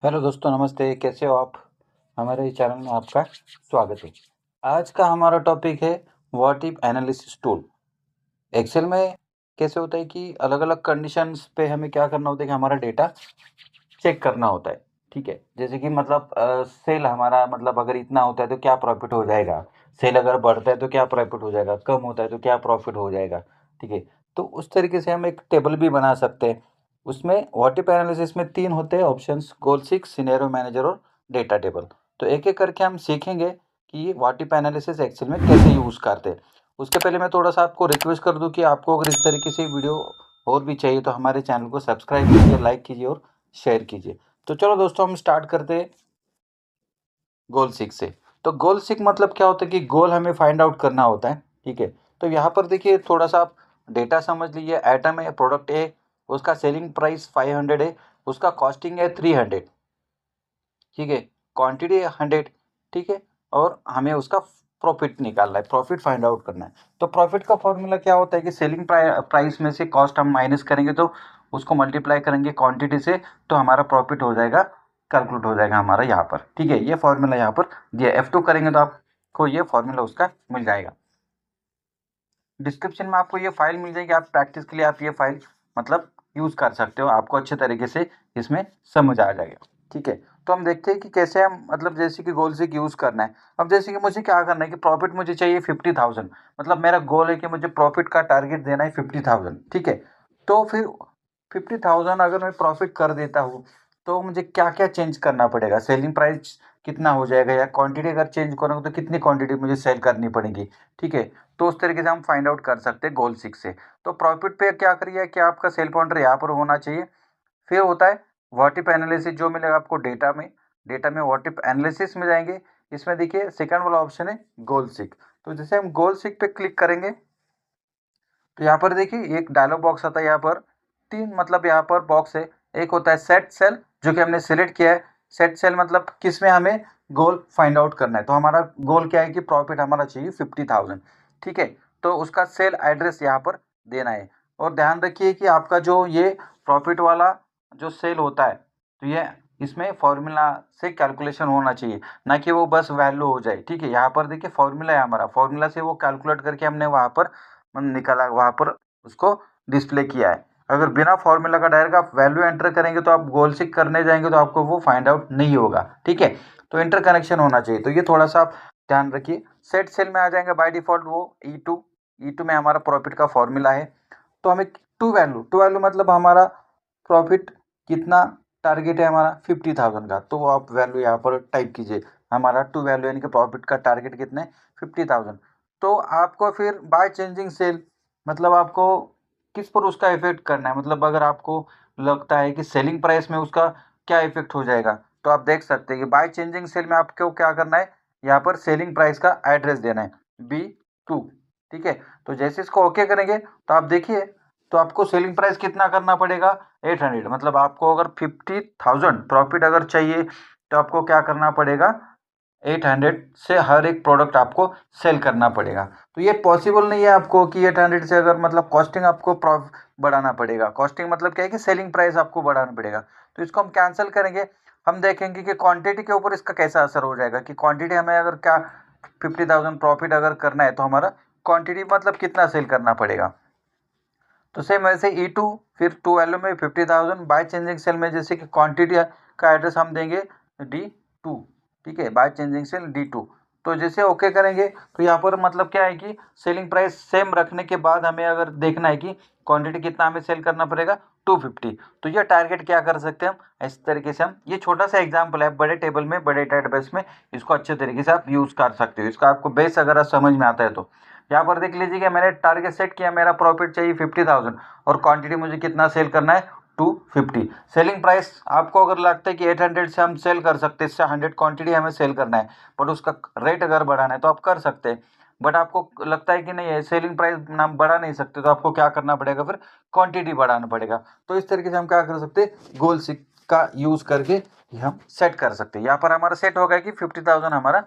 Hello दोस्तों, नमस्ते। कैसे हो आप? हमारे चैनल में आपका स्वागत है। आज का हमारा टॉपिक है what if analysis tool. Excel में कैसे होता है कि अलग-अलग कंडीशंस पे हमें क्या करना होता है कि हमारा डेटा चेक करना होता है, ठीक है? जैसे कि मतलब सेल हमारा मतलब अगर इतना होता है तो क्या प्रॉफ़िट हो जाएगा? सेल अगर बढ़ता है तो क्या प्रॉफ़िट हो जाएगा? कम होता है तो क्या प्रॉफ़िट हो जाएगा? ठीक है? तो उस तरीके से हम एक टेबल भी बना सकते हैं। उसमें व्हाट इफ एनालिसिस में 3 होते हैं ऑप्शंस, गोल सीक्स, सिनेरियो मैनेजर और डेटा टेबल। तो एक-एक करके हम सीखेंगे कि ये व्हाट इफ एनालिसिस एक्सेल में कैसे यूज़ करते हैं। उसके पहले मैं थोड़ा-सा आपको रिक्वेस्ट कर दूँ कि आपको अगर इस तरीके से वीडियो और भी चाहिए तो हमारे चैनल को सब्सक्राइब कीजिए, लाइक कीजिए और शेयर कीजिए। तो चलो दोस्तों, हम स्टार्ट करते हैं गोल सीक से। तो गोल सीक मतलब क्या होता है कि गोल हमें फाइंड आउट करना होता है, ठीक है? तो यहाँ पर देखिए थोड़ा-सा आप डेटा समझ लीजिए। आइटम है, प्रोडक्ट है, उसका सेलिंग प्राइस 500 है, उसका कॉस्टिंग है 300, ठीक है? क्वांटिटी है 100, ठीक है? और हमें उसका प्रॉफिट निकालना है, प्रॉफिट फाइंड आउट करना है। तो प्रॉफिट का फॉर्मूला क्या होता है कि सेलिंग प्राइस में से कॉस्ट हम माइनस करेंगे तो उसको मल्टीप्लाई करेंगे क्वांटिटी से, तो हमारा प्रॉफिट हो जाएगा, कैलकुलेट हो जाएगा हमारा यहाँ पर, ठीक है? ये फॉर्मूला यहाँ पर दिया। F2 करेंगे तो आपको ये फॉर्मूला उसका मिल जाएगा। डिस्क्रिप्शन में आपको ये फाइल मिल जाएगी, आप प्रैक्टिस के लिए आप ये फाइल मतलब यूज़ कर सकते हो, आपको अच्छे तरीके से इसमें समझ आ जाएगा, ठीक है? तो हम देखते हैं कि कैसे हम मतलब जैसे कि गोल सीक यूज़ करना है। अब जैसे कि मुझे क्या करना है कि प्रॉफिट मुझे चाहिए 50,000, मतलब मेरा गोल है कि मुझे प्रॉफिट का टारगेट देना है 50,000, ठीक है? तो फिर 50,000 अगर मैं प्रॉफिट कर देता हूँ, तो मुझे क्या-क्या चेंज करना पड़ेगा? सेलिंग प्राइस कितना हो जाएगा, या क्वांटिटी अगर चेंज करूँगा तो कितनी क्वांटिटी मुझे सेल करनी पड़ेगी, ठीक है? तो उस तरीके से हम फाइंड आउट कर सकते हैं गोल सीक से। तो प्रॉफिट पे क्या करिए कि आपका सेल पॉइंटर यहाँ पर होना चाहिए। फिर होता है व्हाट इफ एनालिसिस, जो मिलेगा आपको डेटा में। डेटा में व्हाट इफ एनालिसिस में जाएँगे, इसमें देखिए सेकंड वाला ऑप्शन है गोल सीक। तो जैसे हम गोल सीक पे क्लिक करेंगे, तो यहाँ पर देखिए एक डायलॉग बॉक्स आता है। यहाँ पर 3 मतलब यहाँ पर बॉक्स है। एक होता है सेट सेल, जो कि हमने सिलेक्ट किया है। सेट सेल मतलब किसमें हमें गोल फाइंड आउट करना है। तो हमारा गोल क्या है कि प्रॉफिट हमारा चाहिए 50,000, ठीक है? तो उसका सेल एड्रेस यहाँ पर देना है। और ध्यान रखिए कि आपका जो ये प्रॉफिट वाला जो सेल होता है, तो ये इसमें फॉर्मूला से कैलकुलेशन होना चाहिए, ना कि वो बस वैल्यू हो जाए, ठीक है? यहाँ पर देखिए फॉर्मूला है हमारा, फॉर्मूला से वो कैलकुलेट करके हमने वहाँ पर निकाला, वहाँ पर उसको डिस्प्ले किया है। अगर बिना फॉर्मूला का डायरेक्ट आप वैल्यू एंटर करेंगे तो आप गोल सीक करने जाएँगे तो आपको वो फाइंड आउट नहीं होगा, ठीक है? तो इंटरकनेक्शन होना चाहिए, तो ये थोड़ा-सा आप ध्यान रखिए। सेट सेल में आ जाएँगे बाय डिफ़ॉल्ट वो E2, E2 में हमारा प्रॉफिट का फॉर्मूला है। तो हमें टू वैल्यू मतलब हमारा प्रॉफिट कितना टारगेट है हमारा 50,000 का, तो वो आप वैल्यू यहाँ पर टाइप कीजिए। हमारा टू वैल्यू यानी कि प्रॉफिट का टारगेट कितना है 50,000। तो आपको फिर बाय चेंजिंग सेल मतलब आपको किस पर उसका इफ़ेक्ट करना है, मतलब अगर आपको लगता है कि सेलिंग प्राइस में उसका क्या इफ़ेक्ट हो जाएगा, तो आप देख सकते हैं कि बाय चेंजिंग सेल में आपको क्या करना है, यहाँ पर सेलिंग प्राइस का एड्रेस देना है B2, ठीक है? तो जैसे इसको ओके करेंगे तो आप देखिए, तो आपको सेलिंग प्राइस कितना करना पड़ेगा 800, मतलब आपको अगर 50,000 प्रॉफिट अगर चाहिए तो आपको क्या करना पड़ेगा 800 से हर एक प्रोडक्ट आपको सेल करना पड़ेगा। तो ये पॉसिबल नहीं है आपको कि 800 से अगर मतलब कॉस्टिंग आपको बढ़ाना पड़ेगा। कॉस्टिंग मतलब क्या है कि सेलिंग प्राइस आपको बढ़ाना पड़ेगा। तो इसको हम कैंसिल करेंगे। हम देखेंगे कि क्वांटिटी के ऊपर इसका कैसा असर हो जाएगा कि क्वांटिटी हमें अगर क्या 50,000 प्रॉफिट अगर करना है तो हमारा क्वांटिटी मतलब कितना सेल करना पड़ेगा। तो सेम वैसे E2 फिर टू वैल्यू में 50,000 बाय चेंजिंग सेल में जैसे कि क्वांटिटी का एड्रेस हम देंगे D2, ठीक है? By changing cell D2। तो जैसे ओके करेंगे तो यहाँ पर मतलब क्या है कि सेलिंग प्राइस सेम रखने के बाद हमें अगर देखना है कि क्वांटिटी कितना हमें सेल करना पड़ेगा 250। तो ये टारगेट क्या कर सकते हैं हम इस तरीके से। हम ये छोटा सा एग्जांपल है, बड़े टेबल में बड़े डेटाबेस में इसको अच्छे तरीके से आप यूज़ कर सकते हो। इसका आपको बेस अगर समझ में आता है तो यहाँ पर देख लीजिए कि मैंने टारगेट सेट किया, मेरा प्रॉफिट चाहिए 50,000 और क्वांटिटी मुझे कितना सेल करना है 250। सेलिंग प्राइस आपको अगर लगता है कि 800 से हम सेल कर सकते हैं, इससे 100 क्वांटिटी हमें सेल करना है, बट उसका रेट अगर बढ़ाना है तो आप कर सकते हैं। बट आपको लगता है कि नहीं है सेलिंग प्राइस हम बढ़ा नहीं सकते, तो आपको क्या करना पड़ेगा फिर क्वांटिटी बढ़ाना पड़ेगा। तो इस तरीके से हम क्या कर सकते हैं गोल सीक का यूज़ करके ये हम सेट कर सकते हैं। यहाँ पर हमारा सेट हो गया कि 50,000 हमारा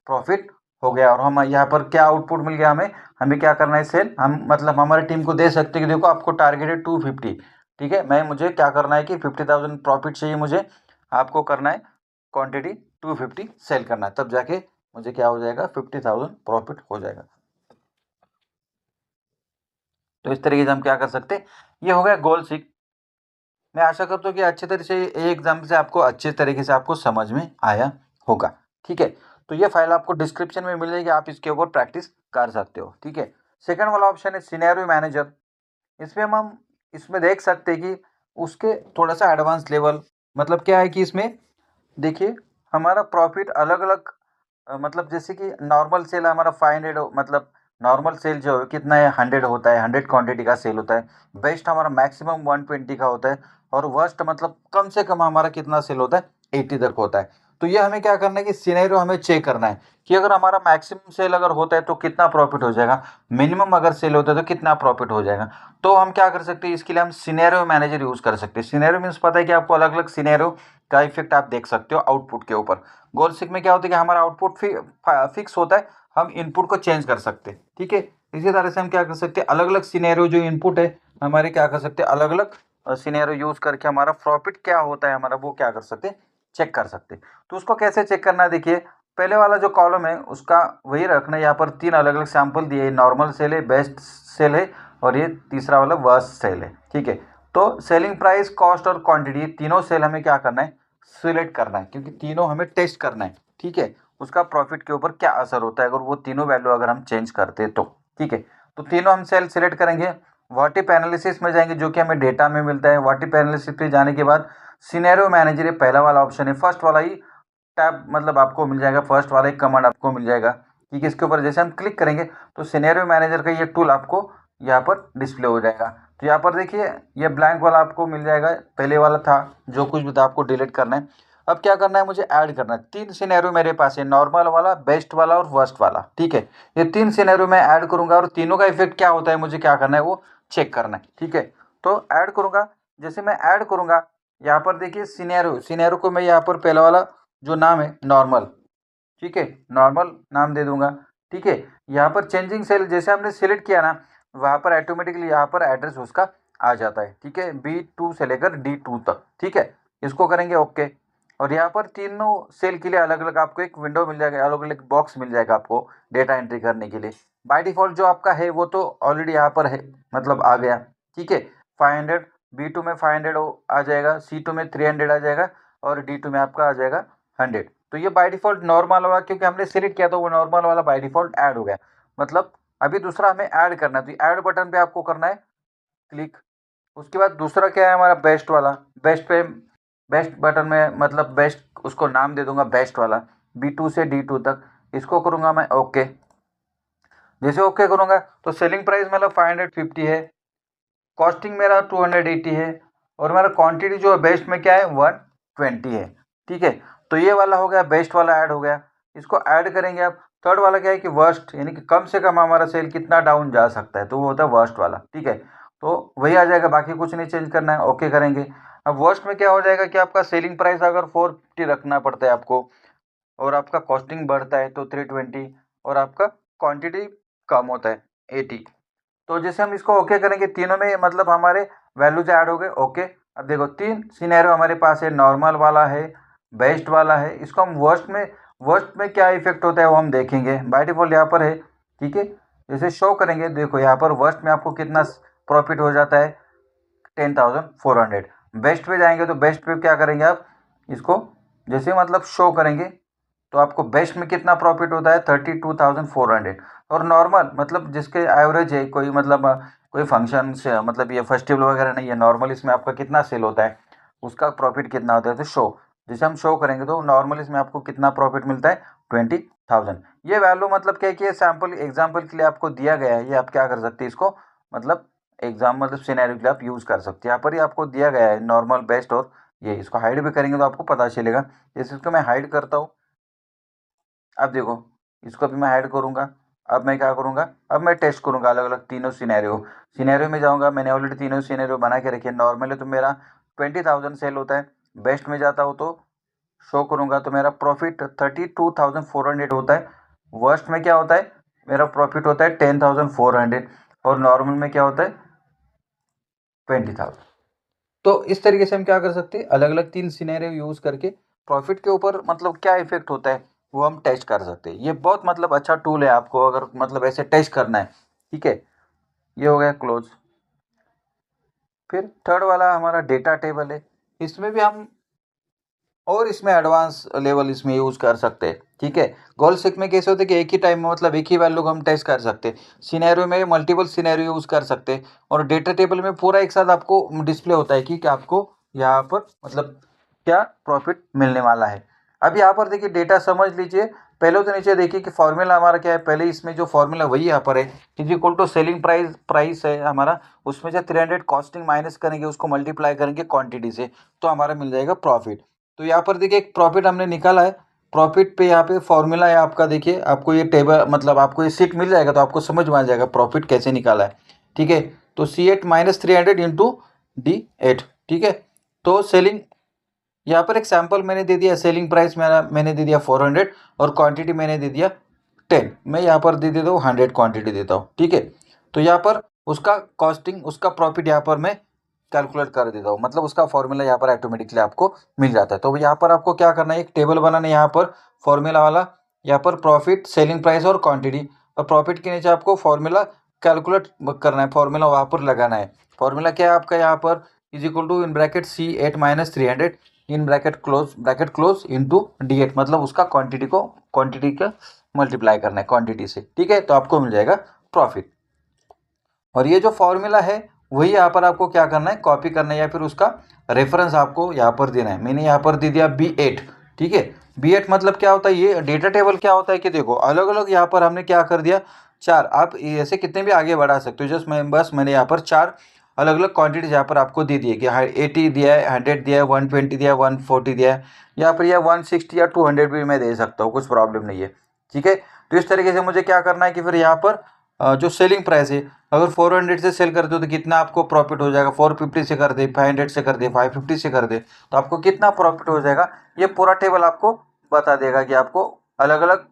प्रॉफिट हो गया, और हम यहाँ पर क्या आउटपुट मिल गया हमें, हमें क्या करना है सेल हम मतलब हमारी टीम को दे सकते हैं कि देखो आपको टारगेट है 250, ठीक है? मुझे क्या करना है कि 50,000 प्रॉफिट चाहिए मुझे, आपको करना है क्वांटिटी 250 सेल करना है, तब जाके मुझे क्या हो जाएगा 50,000 प्रॉफिट हो जाएगा। तो इस तरीके से हम क्या कर सकते हैं, ये हो गया गोल सीख। मैं आशा करता हूँ कि अच्छे तरीके से ये एग्जाम्पल से आपको अच्छे तरीके से आपको समझ में आया होगा। ठीक है, तो ये फाइल आपको डिस्क्रिप्शन में मिल जाएगी, आप इसके ऊपर प्रैक्टिस कर सकते हो। ठीक है, सेकंड वाला ऑप्शन है सिनेरियो मैनेजर। इसमें हम इसमें देख सकते हैं कि उसके थोड़ा सा एडवांस लेवल, मतलब क्या है कि इसमें देखिए हमारा प्रॉफिट अलग अलग, मतलब जैसे कि नॉर्मल सेल हमारा 500 मतलब नॉर्मल सेल जो है कितना है 100 होता है, 100 क्वांटिटी का सेल होता है। बेस्ट हमारा मैक्सिमम 120 का होता है, और वर्स्ट मतलब कम से कम हमारा कितना सेल होता है 80 तक होता है। तो ये हमें क्या करना है कि सिनेरियो हमें चेक करना है कि अगर हमारा मैक्सिमम सेल अगर होता है तो कितना प्रॉफिट हो जाएगा, मिनिमम अगर सेल होता है तो कितना प्रॉफिट हो जाएगा। तो हम क्या कर सकते हैं, इसके लिए हम सिनेरियो मैनेजर यूज कर सकते हैं। सिनेरियो मीन्स पता है कि आपको अलग अलग सिनेरियो का इफेक्ट आप देख सकते हो आउटपुट के ऊपर। गोल सीख में क्या होता है कि हमारा आउटपुट फिक्स होता है, हम इनपुट को चेंज कर सकते हैं। ठीक है, इसी तरह से हम क्या कर सकते हैं, अलग अलग सिनेरियो जो इनपुट है हमारे क्या कर सकते हैं, अलग अलग सिनेरियो यूज करके हमारा प्रॉफिट क्या होता है हमारा वो क्या कर सकते हैं, चेक कर सकते हैं। तो उसको कैसे चेक करना है, देखिए पहले वाला जो कॉलम है उसका वही रखना है। यहाँ पर 3 अलग अलग सैंपल दिए, नॉर्मल सेल है, बेस्ट सेल है, और ये तीसरा वाला वर्स्ट सेल है। ठीक है, तो सेलिंग प्राइस, कॉस्ट और क्वांटिटी तीनों सेल हमें क्या करना है, सिलेक्ट करना है, क्योंकि तीनों हमें टेस्ट करना है। ठीक है, उसका प्रॉफिट के ऊपर क्या असर होता है अगर वो तीनों वैल्यू अगर हम चेंज करते हैं तो। ठीक है, तो तीनों हम सेल सिलेक्ट करेंगे। व्हाट इफ एनालिसिस में जाएंगे जो कि हमें डेटा में मिलता है। व्हाट इफ एनालिसिस पे जाने के बाद सिनेरियो मैनेजर, ये पहला वाला ऑप्शन है, फर्स्ट वाला ही टैब मतलब आपको मिल जाएगा, फर्स्ट वाला ही कमांड आपको मिल जाएगा। ठीक है, इसके ऊपर जैसे हम क्लिक करेंगे तो सिनेरियो मैनेजर का ये टूल आपको यहाँ पर डिस्प्ले हो जाएगा। तो यहाँ पर देखिए ये ब्लैंक वाला आपको मिल जाएगा, पहले वाला था जो कुछ भी था आपको डिलीट करना है। अब क्या करना है, मुझे ऐड करना है। 3 सिनेरियो मेरे पास है, नॉर्मल वाला, बेस्ट वाला और वर्स्ट वाला। ठीक है, ये 3 सिनेरियो मैं ऐड करूंगा और तीनों का इफेक्ट क्या होता है मुझे क्या करना है वो चेक करना है। ठीक है, तो ऐड करूंगा। जैसे मैं ऐड करूंगा यहाँ पर देखिए सिनेरियो, सिनेरियो को मैं यहाँ पर पहला वाला जो नाम है नॉर्मल, ठीक है, नॉर्मल नाम दे दूंगा। ठीक है, यहाँ पर चेंजिंग सेल जैसे हमने सिलेक्ट किया ना, वहाँ पर ऑटोमेटिकली यहाँ पर एड्रेस उसका आ जाता है। ठीक है, B2 से लेकर D2 तक। ठीक है, इसको करेंगे ओके। और यहाँ पर तीनों सेल के लिए अलग अलग आपको एक विंडो मिल जाएगा, अलग अलग बॉक्स मिल जाएगा आपको डेटा एंट्री करने के लिए। बाय डिफॉल्ट जो आपका है वो तो ऑलरेडी यहाँ पर है, मतलब आ गया। ठीक है, 500, B2 में 500 आ जाएगा, C2 में 300 आ जाएगा, और D2 में आपका आ जाएगा 100। तो ये बाय डिफॉल्ट नॉर्मल वाला क्योंकि हमने सिलेक्ट किया तो वो नॉर्मल वाला बाय डिफॉल्ट ऐड हो गया। मतलब अभी दूसरा हमें ऐड करना है, तो ऐड बटन पे आपको करना है क्लिक। उसके बाद दूसरा क्या है हमारा बेस्ट वाला, बेस्ट पे बेस्ट बटन में मतलब बेस्ट उसको नाम दे दूंगा बेस्ट वाला, B2 से D2 तक। इसको करूंगा मैं ओके। जैसे ओके करूंगा तो सेलिंग प्राइस मतलब 550 है, कॉस्टिंग मेरा 280 है, और मेरा क्वांटिटी जो है बेस्ट में क्या है 120 है। ठीक है, तो ये वाला हो गया, बेस्ट वाला ऐड हो गया। इसको ऐड करेंगे अब। थर्ड वाला क्या है कि वर्स्ट, यानी कि कम से कम हमारा सेल कितना डाउन जा सकता है, तो वो होता है वर्स्ट वाला। ठीक है, तो वही आ जाएगा, बाकी कुछ नहीं चेंज करना है, ओके करेंगे। अब वर्स्ट में क्या हो जाएगा कि आपका सेलिंग प्राइस अगर 450 रखना पड़ता है आपको, और आपका कॉस्टिंग बढ़ता है तो 320, और आपका क्वांटिटी कम होता है 80। तो जैसे हम इसको ओके करेंगे, तीनों में मतलब हमारे वैल्यूज ऐड हो गए ओके। अब देखो 3 सिनेरियो हमारे पास है, नॉर्मल वाला है, बेस्ट वाला है। इसको हम वर्स्ट में क्या इफेक्ट होता है वो हम देखेंगे। बाय डिफॉल्ट यहाँ पर है। ठीक है, जैसे शो करेंगे देखो यहाँ पर वर्स्ट में आपको कितना प्रॉफिट हो जाता है 10,400। बेस्ट पे जाएंगे तो बेस्ट पे क्या करेंगे आप, इसको जैसे मतलब शो करेंगे तो आपको बेस्ट में कितना प्रॉफिट होता है 32,400। और नॉर्मल मतलब जिसके एवरेज है, कोई मतलब कोई फंक्शन से मतलब ये फेस्टिवल वगैरह नहीं है, नॉर्मल इसमें आपका कितना सेल होता है उसका प्रॉफिट कितना होता है, तो शो जैसे हम शो करेंगे तो नॉर्मल इसमें आपको कितना प्रॉफिट मिलता है 20,000। ये वैल्यू मतलब क्या है कि ये सैम्पल एग्जाम्पल के लिए आपको दिया गया है, ये आप क्या कर सकते हैं इसको मतलब एग्जाम मतलब सिनेरियो के लिए आप यूज़ कर सकते हैं। यहाँ पर ही आपको दिया गया है नॉर्मल, बेस्ट, और ये इसको हाइड भी करेंगे तो आपको पता चलेगा। जैसे इसको मैं हाइड करता हूँ, अब देखो इसको भी मैं ऐड करूँगा। अब मैं क्या करूँगा, अब मैं टेस्ट करूँगा अलग अलग तीनों सिनेरियो। सिनेरियो में जाऊँगा, मैंने ऑलरेडी तीनों सिनेरियो बना के रखे। नॉर्मल है तो मेरा 20,000 सेल होता है। बेस्ट में जाता हूँ तो शो करूँगा तो मेरा प्रॉफिट 32,400 होता है। वर्स्ट में क्या होता है, मेरा प्रॉफिट होता है 10,400, और नॉर्मल में क्या होता है 20,000। तो इस तरीके से हम क्या कर सकते हैं, अलग अलग 3 सिनेरियो यूज़ करके प्रॉफिट के ऊपर मतलब क्या इफेक्ट होता है वो हम टेस्ट कर सकते हैं। ये बहुत मतलब अच्छा टूल है आपको अगर मतलब ऐसे टेस्ट करना है। ठीक है, ये हो गया क्लोज। फिर थर्ड वाला हमारा डेटा टेबल है। इसमें भी हम और इसमें एडवांस लेवल इसमें यूज़ कर सकते हैं। ठीक है, गोल सिक में कैसे होते हैं कि एक ही टाइम में मतलब एक ही वैल्यू को हम टेस्ट कर सकते हैं। सिनेरियो में मल्टीपल सिनेरियो यूज़ कर सकते हैं और डेटा टेबल में पूरा एक साथ आपको डिस्प्ले होता है कि आपको यहाँ पर मतलब क्या प्रॉफिट मिलने वाला है। अब यहाँ पर देखिए डेटा समझ लीजिए। पहले तो नीचे देखिए कि फॉर्मूला हमारा क्या है। पहले इसमें जो फॉर्मूला वही यहाँ पर है, is equal to selling price है हमारा, उसमें से 300 कॉस्टिंग माइनस करेंगे, उसको मल्टीप्लाई करेंगे क्वांटिटी से, तो हमारा मिल जाएगा प्रॉफिट। तो यहाँ पर देखिए एक प्रॉफिट हमने निकाला है। प्रॉफिट पे यहाँ पे फॉर्मूला है आपका, देखिए आपको ये टेबल मतलब आपको ये सीट मिल जाएगा तो आपको समझ में आ जाएगा प्रॉफिट कैसे निकाला है। ठीक है, तो C8 माइनस 300 इंटू D8। ठीक है, तो सेलिंग यहाँ पर एक सैंपल मैंने दे दिया। सेलिंग प्राइस मैंने दे दिया 400 और क्वांटिटी मैंने दे दिया 10। मैं यहाँ पर दे देता हूँ 100 क्वांटिटी देता हूँ। ठीक है, तो यहाँ पर उसका कॉस्टिंग उसका प्रॉफिट यहाँ पर मैं कैलकुलेट कर देता हूँ, मतलब उसका फॉर्मूला यहाँ पर ऑटोमेटिकली आपको मिल जाता है। तो यहाँ पर आपको क्या करना है, एक टेबल बनाना है यहाँ पर फॉर्मूला वाला, यहाँ पर प्रॉफिट सेलिंग प्राइस और क्वांटिटी, और प्रॉफिट के नीचे आपको फॉर्मूला कैलकुलेट करना है, फॉर्मूला वहाँ पर लगाना है। फॉर्मूला क्या है आपका यहाँ पर, is equal to in bracket C8 minus 300 in bracket close into D8, मतलब उसका क्वांटिटी का मल्टीप्लाई करना है क्वांटिटी से। ठीक है, तो आपको मिल जाएगा प्रॉफिट। और ये जो फॉर्मूला है वही यहाँ पर आपको क्या करना है, कॉपी करना है या फिर उसका रेफरेंस आपको यहाँ पर देना है। मैंने यहाँ पर दे दिया B8। ठीक है, B8 मतलब क्या होता है, ये डेटा टेबल क्या होता है कि देखो अलग अलग यहाँ पर हमने क्या कर दिया, 4। आप ऐसे कितने भी आगे बढ़ा सकते हो, मैंने यहाँ पर 4 अलग अलग क्वांटिटीज यहाँ पर आपको दे दिए कि 80 दिया है, 100 दिया है, 120 दिया है, 140 दिया है, यहाँ पर यह 160 या 200 भी मैं दे सकता हूँ, कुछ प्रॉब्लम नहीं है। ठीक है, तो इस तरीके से मुझे क्या करना है कि फिर यहाँ पर जो सेलिंग प्राइस है, अगर 400 से सेल करते हो तो कितना आपको प्रॉफिट हो जाएगा, 450 से कर दे, 500 से कर दे, 550 से कर दे, तो आपको कितना प्रॉफिट हो जाएगा, ये पूरा टेबल आपको बता देगा कि आपको अलग अलग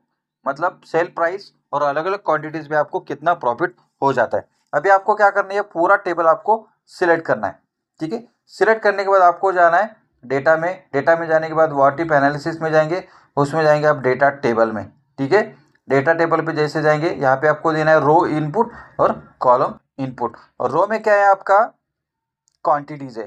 मतलब सेल प्राइस और अलग अलग क्वांटिटीज में आपको कितना प्रॉफिट हो जाता है। अभी आपको क्या करना है, पूरा टेबल आपको सिलेक्ट करना है। ठीक है, सिलेक्ट करने के बाद आपको जाना है डेटा में जाने के बाद व्हाट इफ एनालिसिस में जाएंगे, उसमें जाएंगे आप डेटा टेबल में। ठीक है, डेटा टेबल पे जैसे जाएंगे यहाँ पे आपको देना है रो इनपुट और कॉलम इनपुट। और रो में क्या है आपका क्वांटिटीज है।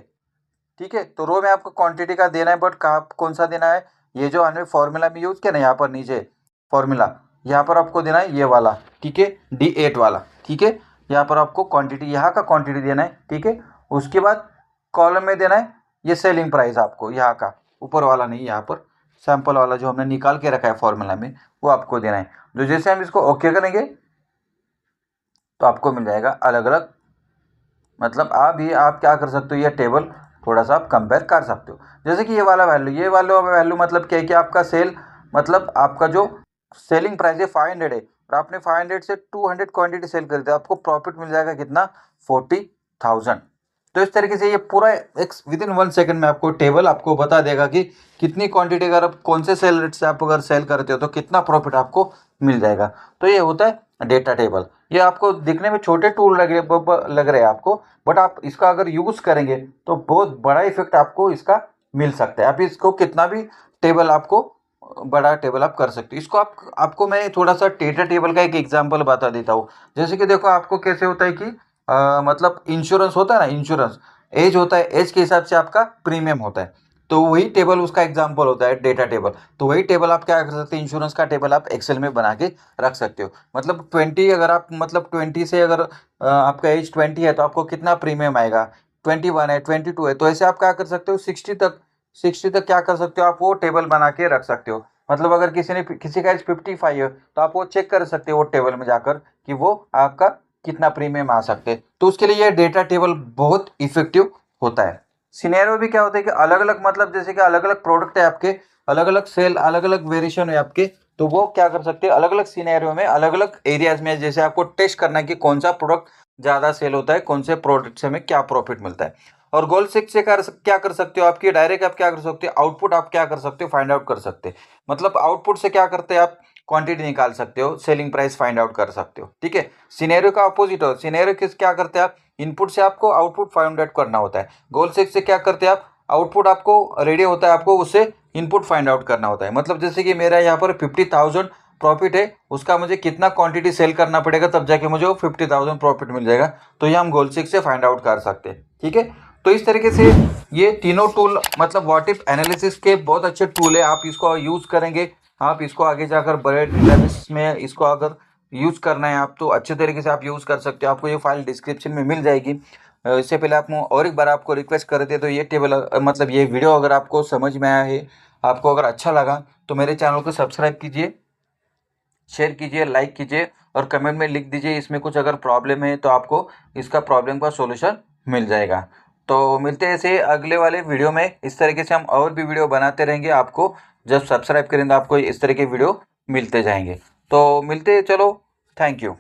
ठीक है, तो रो में आपको क्वांटिटी का देना है, बट कहाँ कौन सा देना है, ये जो हमने फॉर्मूला में यूज किया ना यहाँ पर नीचे फॉर्मूला, यहाँ पर आपको देना है ये वाला। ठीक है, D8 वाला। ठीक है, यहाँ पर आपको क्वांटिटी यहाँ का क्वांटिटी देना है। ठीक है, उसके बाद कॉलम में देना है ये सेलिंग प्राइस आपको यहाँ का, ऊपर वाला नहीं, यहाँ पर सैंपल वाला जो हमने निकाल के रखा है फॉर्मूला में वो आपको देना है। जो जैसे हम इसको ओके करेंगे तो आपको मिल जाएगा अलग अलग, मतलब आप क्या कर सकते हो, ये टेबल थोड़ा सा आप कंपेयर कर सकते हो। जैसे कि ये वैल्यू मतलब क्या है कि आपका सेल मतलब आपका जो सेलिंग प्राइस है 500 है और आपने 500 से 200 क्वांटिटी सेल कर दिया, आपको प्रॉफिट मिल जाएगा कितना, 40,000। तो इस तरीके से ये पूरा एक विदिन 1 सेकंड में आपको टेबल आपको बता देगा कि कितनी क्वांटिटी अगर आप कौन से सेल रेट से आप अगर सेल करते हो तो कितना प्रॉफिट आपको मिल जाएगा। तो ये होता है डेटा टेबल। ये आपको दिखने में छोटे टूल लग रहे हैं आपको, बट आप इसका अगर यूज़ करेंगे तो बहुत बड़ा इफेक्ट आपको इसका मिल सकता है। आप इसको कितना भी टेबल आपको बड़ा टेबल आप कर सकते हो। इसको आपको मैं थोड़ा सा डेटा टेबल का एक एग्जांपल बता देता हूँ। जैसे कि देखो आपको कैसे होता है कि मतलब इंश्योरेंस होता है ना, इंश्योरेंस एज होता है, एज के हिसाब से आपका प्रीमियम होता है, तो वही टेबल उसका एग्जांपल होता है डेटा टेबल। तो वही टेबल आप क्या कर सकते हैं, इंश्योरेंस का टेबल आप एक्सेल में बना के रख सकते हो। मतलब 20 अगर आप मतलब 20 से अगर आपका एज 20 है तो आपको कितना प्रीमियम आएगा, 21 है, 22 है, तो ऐसे आप क्या कर सकते हो 60 तक क्या कर सकते हो, आप वो टेबल बना के रख सकते हो। मतलब अगर किसी का एज 55 है तो आप वो चेक कर सकते हो वो टेबल में जाकर कि वो आपका कितना प्रीमियम आ सकते हैं। तो उसके लिए ये डेटा टेबल बहुत इफेक्टिव होता है। सिनेरियो भी क्या होता है कि अलग अलग मतलब जैसे कि अलग अलग प्रोडक्ट है आपके, अलग अलग सेल, अलग अलग वेरिएशन है आपके, तो वो क्या कर सकते हैं अलग अलग सिनेरियो में, अलग अलग एरियाज में, जैसे आपको टेस्ट करना है कि कौन सा प्रोडक्ट ज़्यादा सेल होता है, कौन से प्रोडक्ट से हमें क्या प्रॉफिट मिलता है। और गोल सिक्स से क्या कर सकते हो, आपकी डायरेक्ट आप क्या कर सकते हो, आउटपुट आप क्या कर सकते हो फाइंड आउट कर सकते हैं। मतलब आउटपुट से क्या करते हैं आप, क्वांटिटी निकाल सकते हो, सेलिंग प्राइस फाइंड आउट कर सकते हो। ठीक है, सिनेरियो का अपोजिट हो, सिनेरियो क्या करते हैं आप, इनपुट से आपको आउटपुट फाइंड आउट करना होता है। गोल से क्या करते हैं आप, आउटपुट आपको रेडी होता है, आपको उससे इनपुट फाइंड आउट करना होता है। मतलब जैसे कि मेरा यहाँ पर 50,000 प्रॉफिट है, उसका मुझे कितना क्वांटिटी सेल करना पड़ेगा तब जाके मुझे वो 50,000 प्रॉफिट मिल जाएगा। तो ये हम गोल से फाइंड आउट कर सकते हैं। ठीक है, तो इस तरीके से ये तीनों टूल मतलब व्हाट इफ एनालिसिस के बहुत अच्छे टूल है। आप इसको यूज़ करेंगे, आप इसको आगे जाकर बड़े डेटाबेस में इसको अगर यूज़ करना है आप तो अच्छे तरीके से आप यूज़ कर सकते हो। आपको ये फाइल डिस्क्रिप्शन में मिल जाएगी। इससे पहले आप और एक बार आपको रिक्वेस्ट कर देते तो ये टेबल मतलब ये वीडियो अगर आपको समझ में आया है, आपको अगर अच्छा लगा तो मेरे चैनल को सब्सक्राइब कीजिए, शेयर कीजिए, लाइक कीजिए और कमेंट में लिख दीजिए इसमें कुछ अगर प्रॉब्लम है तो आपको इसका प्रॉब्लम का सॉल्यूशन मिल जाएगा। तो मिलते हैं ऐसे अगले वाले वीडियो में। इस तरीके से हम और भी वीडियो बनाते रहेंगे, आपको जब सब्सक्राइब करेंगे आपको इस तरह के वीडियो मिलते जाएंगे। तो मिलते हैं, चलो, थैंक यू।